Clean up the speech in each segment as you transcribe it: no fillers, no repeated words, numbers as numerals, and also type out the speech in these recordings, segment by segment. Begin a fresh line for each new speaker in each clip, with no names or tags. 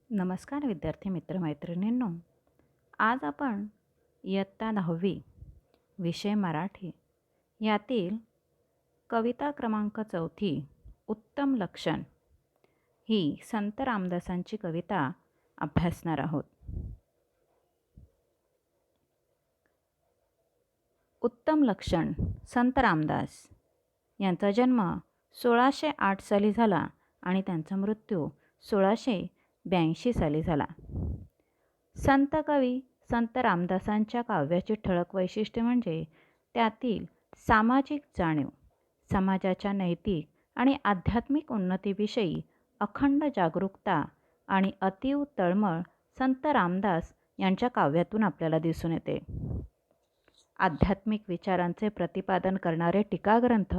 नमस्कार विद्यार्थी मित्रमैत्रिणींनो. आज आपण इयत्ता 10वी विषय मराठी यातील कविता क्रमांक 4 उत्तम लक्षण ही संत रामदासांची कविता अभ्यासणार आहोत. उत्तम लक्षण संत रामदास यांचा जन्म 1608 साली झाला आणि त्यांचा मृत्यू 1682 साली झाला. संत कवी संत रामदासांच्या काव्याची ठळक वैशिष्ट्ये म्हणजे त्यातील सामाजिक जाणीव, समाजाच्या नैतिक आणि आध्यात्मिक उन्नतीविषयी अखंड जागरूकता आणि अतीव तळमळ संत रामदास यांच्या काव्यातून आपल्याला दिसून येते. आध्यात्मिक विचारांचे प्रतिपादन करणारे टीकाग्रंथ,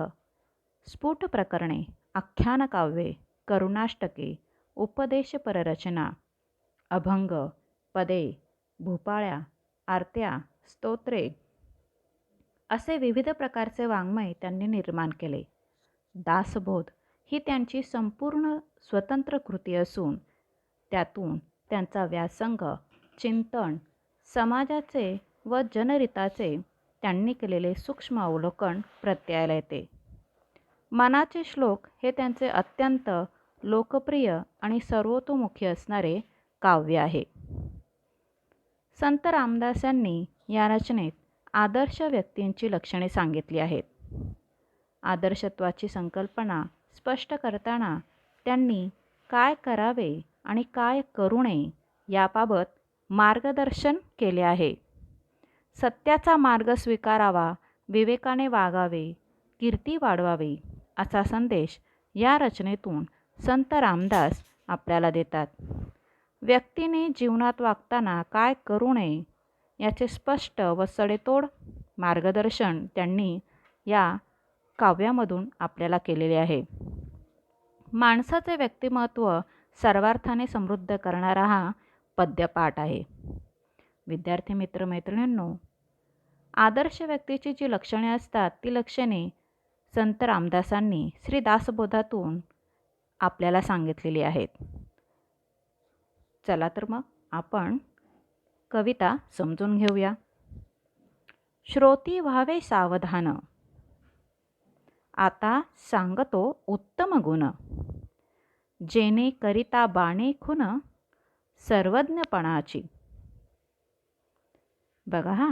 स्फुट प्रकरणे, आख्यानकाव्ये, करुणाष्टके, उपदेशपररचना, अभंग, पदे, भूपाळ्या, आरत्या, स्तोत्रे असे विविध प्रकारचे वाङ्मय त्यांनी निर्माण केले. दासबोध ही त्यांची संपूर्ण स्वतंत्र कृती असून त्यातून त्यांचा व्यासंग, चिंतन, समाजाचे व जनरिताचे त्यांनी केलेले सूक्ष्म अवलोकन प्रत्ययाला येते. मनाचे श्लोक हे त्यांचे अत्यंत लोकप्रिय आणि सर्वतोमुखी असणारे काव्य आहे. संत रामदासांनी या रचनेत आदर्श व्यक्तींची लक्षणे सांगितली आहेत. आदर्शत्वाची संकल्पना स्पष्ट करताना त्यांनी काय करावे आणि काय करू नये याबाबत मार्गदर्शन केले आहे. सत्याचा मार्ग स्वीकारावा, विवेकाने वागावे, कीर्ती वाढवावी असा संदेश या रचनेतून संत रामदास आपल्याला देतात. व्यक्तीने जीवनात वागताना काय करू नये याचे स्पष्ट व सडेतोड मार्गदर्शन त्यांनी या काव्यामधून आपल्याला केलेले आहे. माणसाचे व्यक्तिमत्व सर्वार्थाने समृद्ध करणारा हा पद्यपाठ आहे. विद्यार्थी मित्रमैत्रिणींनो, आदर्श व्यक्तीची जी लक्षणे असतात ती लक्षणे संत रामदासांनी श्री दासबोधातून आपल्याला सांगितलेली आहेत. चला तर मग आपण कविता समजून घेऊया. श्रोती व्हावे सावधान, आता सांगतो उत्तम गुण, जेणे करिता बाणे खून, सर्वज्ञपणाची. बघा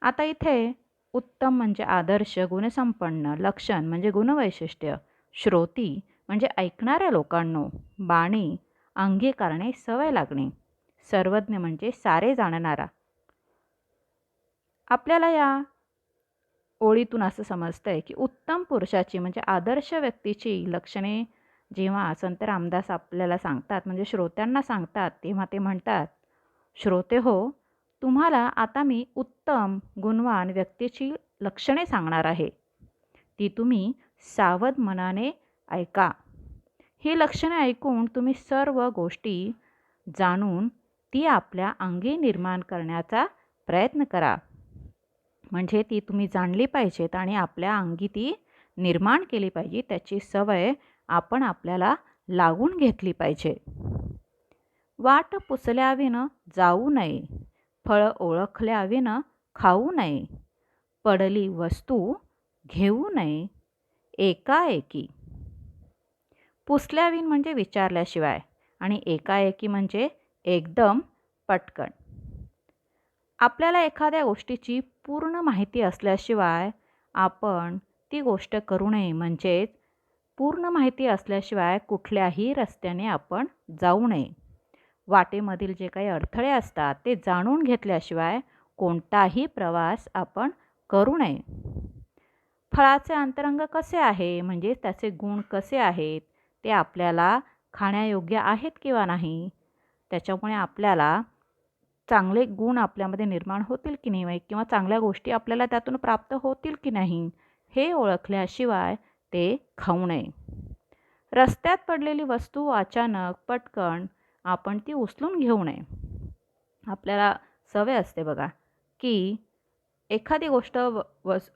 आता इथे उत्तम म्हणजे आदर्श, गुणसंपन्न, लक्षण म्हणजे गुणवैशिष्ट्य, श्रोती म्हणजे ऐकणाऱ्या लोकांनो, बाणी अंगीकारणे सवय लागणे, सर्वज्ञ म्हणजे सारे जाणणारा. आपल्याला या ओळीतून असं समजतंय की उत्तम पुरुषाची म्हणजे आदर्श व्यक्तीची लक्षणे जेव्हा संत रामदास आपल्याला सांगतात म्हणजे श्रोत्यांना सांगतात तेव्हा ते म्हणतात, श्रोते हो, तुम्हाला आता मी उत्तम गुणवान व्यक्तीची लक्षणे सांगणार आहे. ती तुम्ही सावध मनाने ऐका. ही लक्षणे ऐकून तुम्ही सर्व गोष्टी जाणून ती आपल्या अंगी निर्माण करण्याचा प्रयत्न करा. म्हणजे ती तुम्ही जाणली पाहिजेत आणि आपल्या अंगी ती निर्माण केली पाहिजे. त्याची सवय आपण आपल्याला लागून घेतली पाहिजे. वाट पुसल्याविन जाऊ नये, फळ ओळखल्याविन खाऊ नये, पडली वस्तू घेऊ नये एकाएकी. पुसल्याविन म्हणजे विचारल्याशिवाय आणि एकाएकी म्हणजे एकदम पटकन. आपल्याला एखाद्या गोष्टीची पूर्ण माहिती असल्याशिवाय आपण ती गोष्ट करू नये. म्हणजेच पूर्ण माहिती असल्याशिवाय कुठल्याही रस्त्याने आपण जाऊ नये. वाटेमधील जे काही अडथळे असतात ते जाणून घेतल्याशिवाय कोणताही प्रवास आपण करू नये. फळाचे अंतरंग कसे आहे म्हणजे त्याचे गुण कसे आहेत ते आपल्याला खाण्यायोग्य आहेत किंवा नाही, त्याच्यामुळे आपल्याला चांगले गुण आपल्यामध्ये निर्माण होतील की नाही किंवा चांगल्या गोष्टी आपल्याला त्यातून प्राप्त होतील की नाही हे ओळखल्याशिवाय ते खाऊ नये. रस्त्यात पडलेली वस्तू अचानक पटकन आपण ती उचलून घेऊ नये. आपल्याला सवय असते बघा की एखादी गोष्ट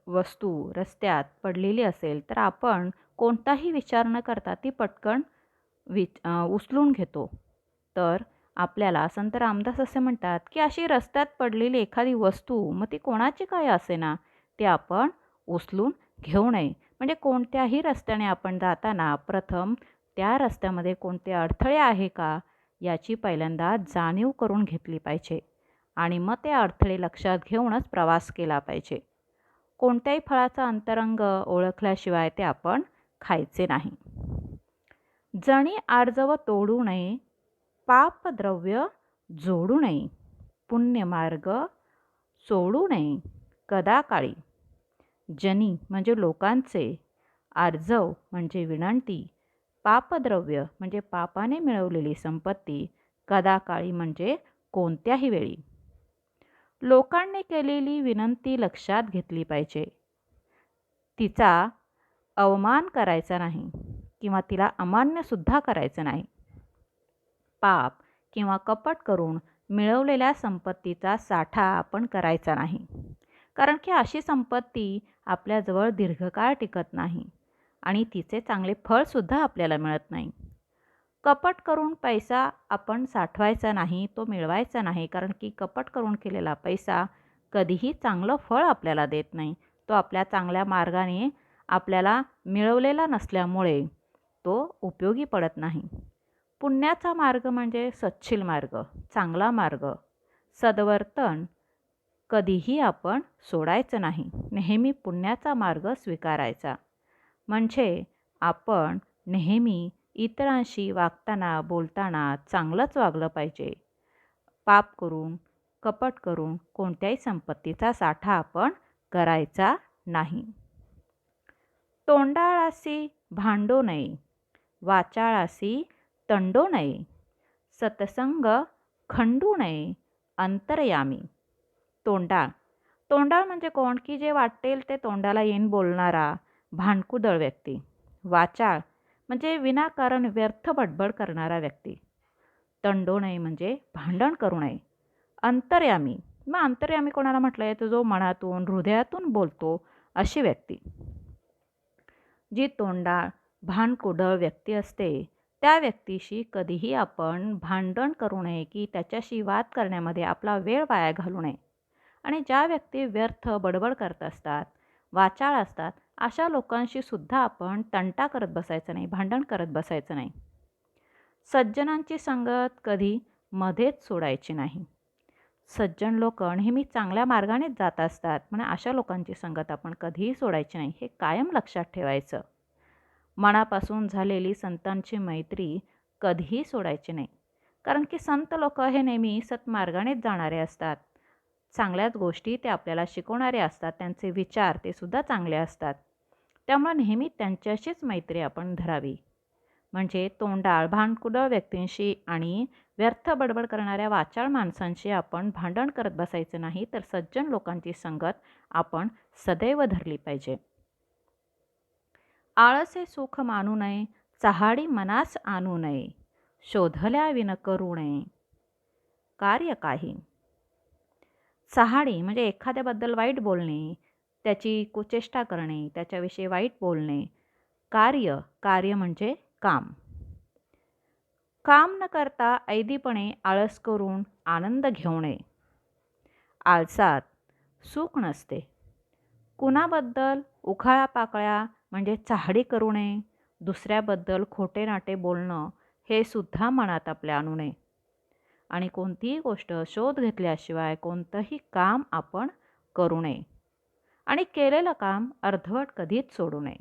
वस्तू रस्त्यात पडलेली असेल तर आपण कोणताही विचार न करता ती पटकन उचलून घेतो. तर आपल्याला संत रामदास असे म्हणतात की अशी रस्त्यात पडलेली एखादी वस्तू, मग ती कोणाची काय असेना, ती आपण उचलून घेऊ नये. म्हणजे कोणत्याही रस्त्याने आपण जाताना प्रथम त्या रस्त्यामध्ये कोणते अडथळे आहे का याची पहिल्यांदा जाणीव करून घेतली पाहिजे आणि मग ते अडथळे लक्षात घेऊनच प्रवास केला पाहिजे. कोणत्याही फळाचा अंतरंग ओळखल्याशिवाय ते आपण खायचे नाही. जणी आर्जव तोडू नये, पापद्रव्य जोडू नये, पुण्यमार्ग सोडू नये कदाकाळी. जनी म्हणजे लोकांचे, आर्जव म्हणजे विनंती, पापद्रव्य म्हणजे पापाने मिळवलेली संपत्ती, कदाकाळी म्हणजे कोणत्याही वेळी. लोकांनी केलेली विनंती लक्षात घेतली पाहिजे. तिचा अवमान करायचा नाही किंवा तिला अमान्यसुद्धा करायचं नाही. पाप किंवा कपट करून मिळवलेल्या संपत्तीचा साठा आपण करायचा नाही, कारण की अशी संपत्ती आपल्याजवळ दीर्घकाळ टिकत नाही आणि तिचे चांगले फळसुद्धा आपल्याला मिळत नाही. कपट करून पैसा आपण साठवायचा नाही, तो मिळवायचा नाही, कारण की कपट करून केलेला पैसा कधीही चांगलं फळ आपल्याला देत नाही. तो आपल्या चांगल्या मार्गाने आपल्याला मिळवलेला नसल्यामुळे तो उपयोगी पडत नाही. पुण्याचा मार्ग म्हणजे सच्छील मार्ग, चांगला मार्ग, सद्वर्तन कधीही आपण सोडायचं नाही. नेहमी पुण्याचा मार्ग स्वीकारायचा. म्हणजे आपण नेहमी इतरांशी वागताना बोलताना चांगलंच वागलं पाहिजे. पाप करून, कपट करून कोणत्याही संपत्तीचा साठा आपण करायचा नाही. तोंडाळासी भांडो नये, वाचाळासी तंडो नये, सतसंग खंडू नये अंतर्यामी. तोंडाळ, तोंडाळ म्हणजे कोण की जे वाटेल ते तोंडाला येऊन बोलणारा भांडकुदळ व्यक्ती. वाचाळ म्हणजे विनाकारण व्यर्थ बडबड करणारा व्यक्ती. तंडो नये म्हणजे भांडण करू नये. अंतर्यामी, मग अंतर्यामी कोणाला म्हटलं आहे, तर जो मनातून हृदयातून बोलतो अशी व्यक्ती. जी तोंडाळ भांडकुदळ व्यक्ती असते त्या व्यक्तीशी कधीही आपण भांडण करू नये की त्याच्याशी वाद करण्यामध्ये आपला वेळ वाया घालू नये. आणि ज्या व्यक्ती व्यर्थ बडबड करत असतात, वाचाळ असतात, अशा लोकांशी सुद्धा आपण तंटा करत बसायचं नाही, भांडण करत बसायचं नाही. सज्जनांची संगत कधी मध्येच सोडायची नाही. सज्जन लोक नेहमी चांगल्या मार्गानेच जात असतात, म्हणून अशा लोकांची संगत आपण कधीही सोडायची नाही, हे कायम लक्षात ठेवायचं. मनापासून झालेली संतांची मैत्री कधीही सोडायची नाही, कारण की संत लोक हे नेहमी सत्मार्गानेच जाणारे असतात. चांगल्याच गोष्टी ते आपल्याला शिकवणारे असतात, त्यांचे विचार ते सुद्धा चांगले असतात. त्यामुळे नेहमी त्यांच्याशीच मैत्री आपण धरावी. म्हणजे तोंडाळ भांडकुदळ व्यक्तींशी आणि व्यर्थ बडबड करणाऱ्या वाचाळ माणसांशी आपण भांडण करत बसायचं नाही, तर सज्जन लोकांची संगत आपण सदैव धरली पाहिजे. आळसे सुख मानू नये, चहाडी मनास आणू नये, शोधल्या विन करू नये कार्य काही. चहाडी म्हणजे एखाद्याबद्दल वाईट बोलणे, त्याची कुचेष्टा करणे, त्याच्याविषयी वाईट बोलणे. कार्य, कार्य म्हणजे काम. काम न करता ऐदीपणे आळस करून आनंद घेऊ नये. आळसात सुख नसते. कुणाबद्दल उखाळा पाकळ्या म्हणजे चहाडी करू नये. दुसऱ्याबद्दल खोटे नाटे बोलणं हे सुद्धा मनात आपल्या आणू नये. आणि कोणतीही गोष्ट शोध घेतल्याशिवाय कोणतंही काम आपण करू नये. आणि केलेलं काम अर्धवट कधीच सोडू नये.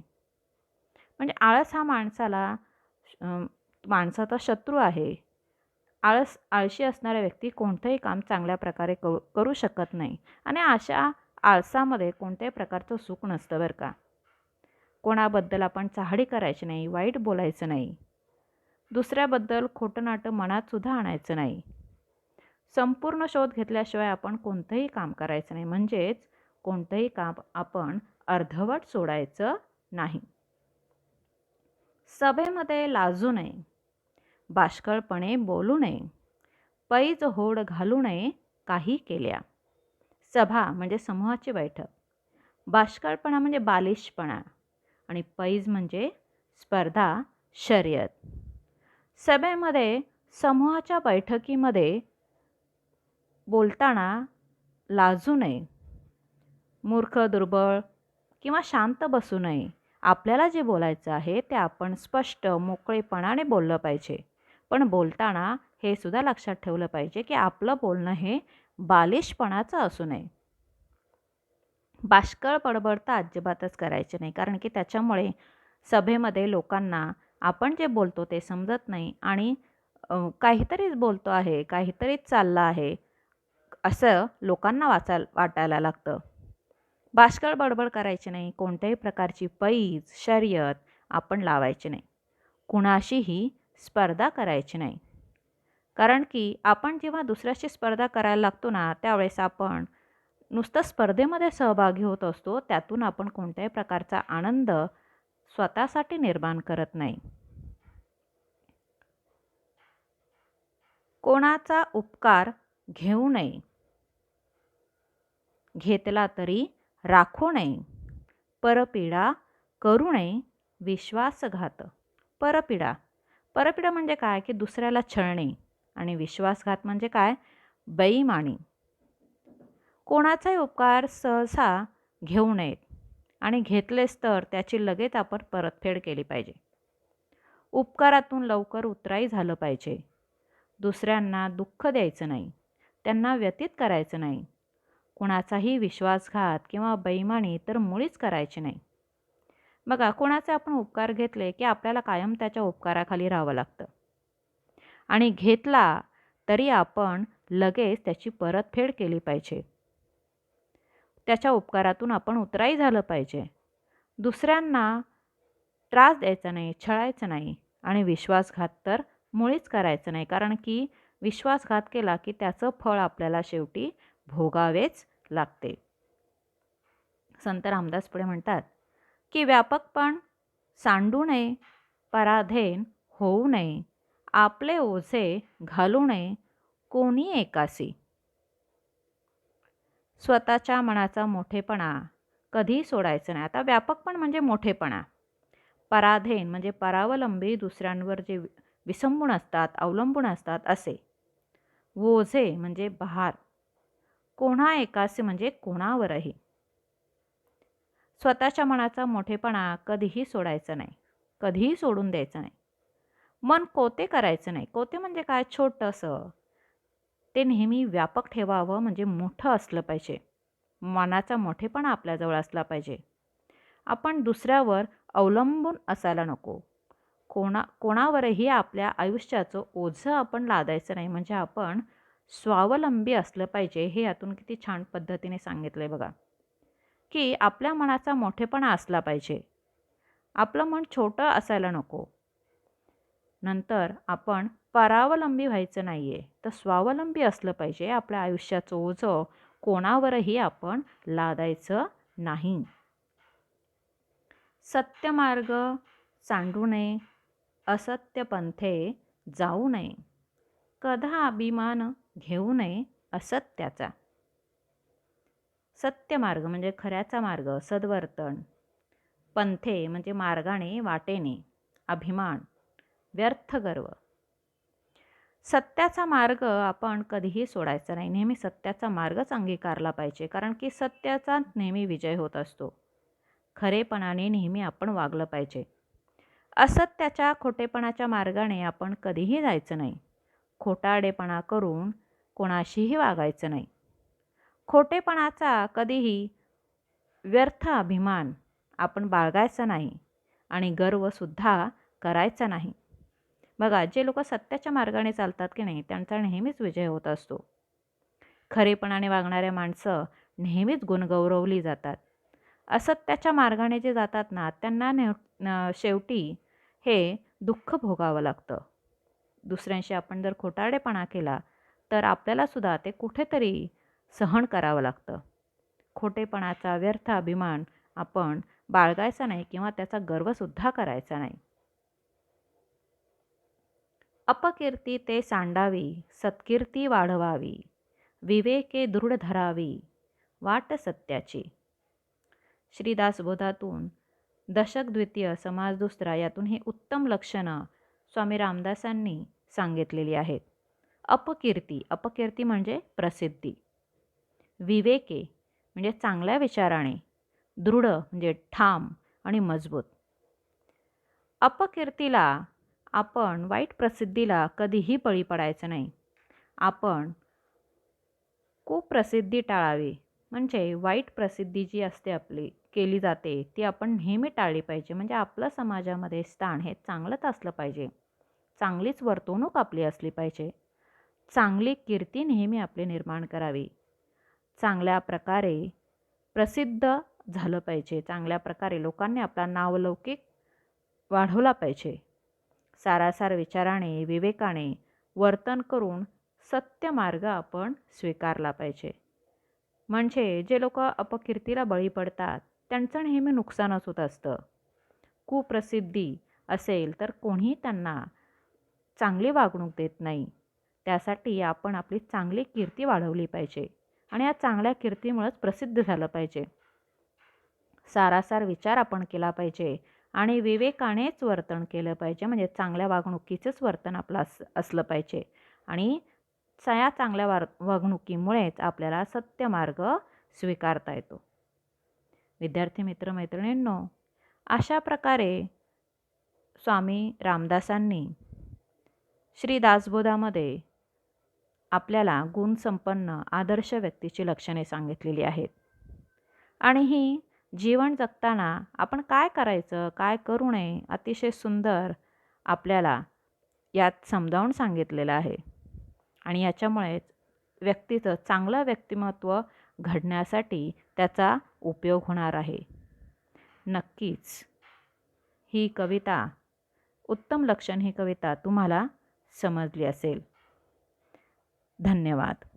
म्हणजे आळस हा माणसाचा शत्रू आहे. आळशी असणाऱ्या व्यक्ती कोणतंही काम चांगल्या प्रकारे करू शकत नाही. आणि अशा आळसामध्ये कोणत्याही प्रकारचं सुख नसतं बरं का. कोणाबद्दल आपण चहाडी करायची नाही, वाईट बोलायचं नाही, दुसऱ्याबद्दल खोटं नाटं मनातसुद्धा आणायचं नाही. संपूर्ण शोध घेतल्याशिवाय आपण कोणतंही काम करायचं नाही. म्हणजेच कोणतंही काम आपण अर्धवट सोडायचं नाही. सभेमध्ये लाजू नये, बाष्कळपणे बोलू नये, पैज होड घालू नये काही केल्या. सभा म्हणजे समूहाची बैठक, बाष्कळपणा म्हणजे बालिशपणा आणि पैज म्हणजे स्पर्धा, शर्यत. सभेमध्ये समूहाच्या बैठकीमध्ये बोलताना लाजू नये, मूर्ख, दुर्बळ किंवा शांत बसू नये. आपल्याला जे बोलायचं आहे ते आपण स्पष्ट, मोकळेपणाने बोललं पाहिजे. पण बोलताना हे सुद्धा लक्षात ठेवलं पाहिजे की आपलं बोलणं हे बालिशपणाचं असू नये. बाष्कळ बडबड तर अजिबातच करायचे नाही, कारण की त्याच्यामुळे सभेमध्ये लोकांना आपण जे बोलतो ते समजत नाही आणि काहीतरीच बोलतो आहे, काहीतरीच चाललं आहे, असं लोकांना वाटायला लागतं. बाष्कळ बडबड करायची नाही. कोणत्याही प्रकारची पैज, शर्यत आपण लावायची नाही. कुणाशीही स्पर्धा करायची नाही. कारण की आपण जेव्हा दुसऱ्याशी स्पर्धा करायला लागतो ना, त्यावेळेस आपण नुसतं स्पर्धेमध्ये सहभागी होत असतो. त्यातून आपण कोणत्याही प्रकारचा आनंद स्वतःसाठी निर्माण करत नाही. कोणाचा उपकार घेऊ नये, घेतला तरी राखू नये. परपीडा करू नये, विश्वासघात. परपीडा परपीडा म्हणजे काय की दुसऱ्याला छळणे, आणि विश्वासघात म्हणजे काय, बेईमानी. कोणाचाही उपकार सहसा घेऊ नयेत, आणि घेतलेच तर त्याची लगेच आपण परतफेड केली पाहिजे. उपकारातून लवकर उतराई झालं पाहिजे. दुसऱ्यांना दुःख द्यायचं नाही, त्यांना व्यतीत करायचं नाही. कुणाचाही विश्वासघात किंवा बेईमानी तर मुळीच करायची नाही. बघा, कोणाचे आपण उपकार घेतले की आपल्याला कायम त्याच्या उपकाराखाली राहावं लागतं, आणि घेतला तरी आपण लगेच त्याची परतफेड केली पाहिजे. त्याच्या उपकारातून आपण उतराई झालं पाहिजे. दुसऱ्यांना त्रास द्यायचा नाही, छळायचं नाही, आणि विश्वासघात तर मुळीच करायचं नाही, कारण की विश्वासघात केला की त्याचं फळ आपल्याला शेवटी भोगावेच लागते. संत रामदास पुढे म्हणतात की व्यापकपण सांडू नये, पराधीन होऊ नये, आपले ओझे घालू नये कोणी एकासी. स्वतःच्या मनाचा मोठेपणा कधी सोडायचं नाही. आता व्यापकपण म्हणजे मोठेपणा, पराधीन म्हणजे परावलंबी, दुसऱ्यांवर जे विसंबून असतात, अवलंबून असतात असे. ओझे म्हणजे भार, कोणा एकासी म्हणजे कोणावरही. स्वतःच्या मनाचा मोठेपणा कधीही सोडायचा नाही, कधीही सोडून द्यायचं नाही. मन कोते करायचं नाही. कोते म्हणजे काय, छोटंसं. ते नेहमी व्यापक ठेवावं, म्हणजे मोठं असलं पाहिजे. मनाचा मोठेपणा आपल्याजवळ असला पाहिजे. आपण दुसऱ्यावर अवलंबून असायला नको. कोणावरही आपल्या आयुष्याचं ओझं आपण लादायचं नाही, म्हणजे आपण स्वावलंबी असलं पाहिजे. हे यातून किती छान पद्धतीने सांगितलं आहे बघा, की आपल्या मनाचा मोठेपणा असला पाहिजे. आपलं मन छोटं असायला नको. नंतर आपण परावलंबी व्हायचं नाही आहे, तर स्वावलंबी असलं पाहिजे. आपल्या आयुष्याचं ओझं कोणावरही आपण लादायचं नाही. सत्यमार्ग सांडू नये, असत्य पंथे जाऊ नये, कधा अभिमान घेऊ नये असत्याचा. सत्यमार्ग म्हणजे खऱ्याचा मार्ग, सद्वर्तन. पंथे म्हणजे मार्गाने, वाटेने. अभिमान, व्यर्थ गर्व. सत्याचा मार्ग आपण कधीही सोडायचा नाही. नेहमी सत्याचा मार्गच अंगीकारला पाहिजे, कारण की सत्याचा नेहमी विजय होत असतो. खरेपणाने नेहमी आपण वागलं पाहिजे. असत्याच्या, खोटेपणाच्या मार्गाने आपण कधीही जायचं नाही. खोटारडेपणा करून कोणाशीही वागायचं नाही. खोटेपणाचा कधीही व्यर्थ अभिमान आपण बाळगायचा नाही, आणि गर्वसुद्धा करायचा नाही. बघा, जे लोक सत्याच्या मार्गाने चालतात की नाही, त्यांचा नेहमीच विजय होत असतो. खरेपणाने वागणाऱ्या माणसं नेहमीच गुणगौरवली जातात. असत्याच्या मार्गाने जे जातात ना, त्यांना शेवटी हे दुःख भोगावं लागतं. दुसऱ्यांशी आपण जर खोटारडेपणा केला तर आपल्यालासुद्धा ते कुठेतरी सहन करावं लागतं. खोटेपणाचा व्यर्थ अभिमान आपण बाळगायचा नाही, किंवा त्याचा गर्वसुद्धा करायचा नाही. अपकीर्ती ते सांडावी, सत्कीर्ती वाढवावी, विवेके दृढ धरावी, वाट सत्याची. श्रीदासबोधातून दशक द्वितीय समाज दुसरा यातून हे उत्तम लक्षणं स्वामी रामदासांनी सांगितलेली आहेत. अपकीर्ती म्हणजे प्रसिद्धी. विवेके म्हणजे चांगल्या विचाराने, दृढ म्हणजे ठाम आणि मजबूत. अपकीर्तीला आपण वाईट प्रसिद्धीला कधीही बळी पडायचं नाही. आपण कुप्रसिद्धी टाळावी. म्हणजे वाईट प्रसिद्धी जी असते आपली केली जाते ती आपण नेहमी टाळली पाहिजे. म्हणजे आपलं समाजामध्ये स्थान हे चांगलंच असलं पाहिजे. चांगलीच वर्तवणूक आपली असली पाहिजे. चांगली कीर्ती नेहमी आपली निर्माण करावी. चांगल्या प्रकारे प्रसिद्ध झालं पाहिजे. चांगल्या प्रकारे लोकांनी आपला नावलौकिक वाढवला पाहिजे. सारासार विचाराने, विवेकाने वर्तन करून सत्य मार्ग आपण स्वीकारला पाहिजे. म्हणजे जे लोक अपकीर्तीला बळी पडतात त्यांचं नेहमी नुकसानच होत असतं. कुप्रसिद्धी असेल तर कोणीही त्यांना चांगली वागणूक देत नाही. त्यासाठी आपण आपली चांगली कीर्ती वाढवली पाहिजे आणि या चांगल्या कीर्तीमुळेच प्रसिद्ध झालं पाहिजे. सारासार विचार आपण केला पाहिजे आणि विवेकानेच वर्तन केलं पाहिजे. म्हणजे चांगल्या वागणुकीचंच वर्तन आपलं असलं पाहिजे आणि या चांगल्या वागणुकीमुळेच आपल्याला सत्य मार्ग स्वीकारता येतो. विद्यार्थी मित्रमैत्रिणींनो, अशा प्रकारे स्वामी रामदासांनी श्री दासबोधामध्ये आपल्याला गुणसंपन्न आदर्श व्यक्तीची लक्षणे सांगितलेली आहेत आणि ही जीवन जगताना आपण काय करायचं, काय करू नये अतिशय सुंदर आपल्याला यात समजावून सांगितलेलं आहे. आणि याच्यामुळेच व्यक्तीचं चांगलं व्यक्तिमत्व घडण्यासाठी त्याचा उपयोग होणार आहे. नक्कीच ही कविता, उत्तम लक्षण ही कविता तुम्हाला समजली असेल. धन्यवाद.